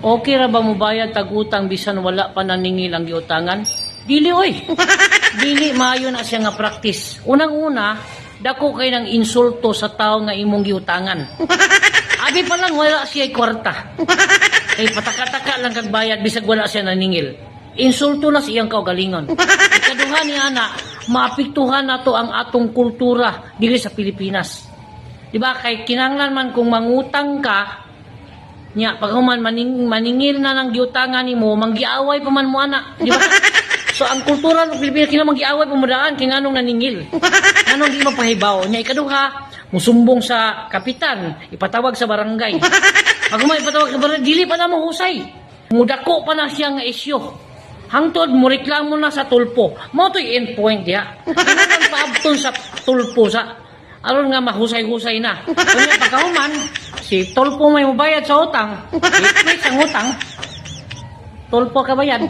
Okay ra ba mo bayad tag utang bisan wala pa naningil ang giutangan? Dili oy. Dili maayo na siya nga practice. Unang-una, dako kay ng insulto sa tao nga imong giutangan. Abi pa lang wala siya kwarta. Kay pataka-taka lang kag bayad bisag wala siya naningil. Insulto na siyang kaugalingon. Ikaduha ni ana, maapektuhan nato ang atong kultura dili sa Pilipinas. Diba kay kinahanglan man kung mangutang ka nya pag human maningil na ng giutangan nimo manggiaway pa man mo ana, di ba? So ang kultura ng Pilipinas kinahanglan manggiaway pa mo daan kay nganong naningil. Nganong di mapahibaw nya ikaduha musumbong sa kapitan, ipatawag sa barangay. Pag human ipatawag sa barangay dili pa na mo husay. Mudako pa na siya nga isyu. Hangtod mo reklamo na sa tulpo. Mo to'y endpoint diha. Kinahanglan paabton sa tulpo sa aron nga mahusay-husay na. Kunya pagkahuman, si tolpo may mabayad sa utang, i-quit ang utang, tolpo ka bayad.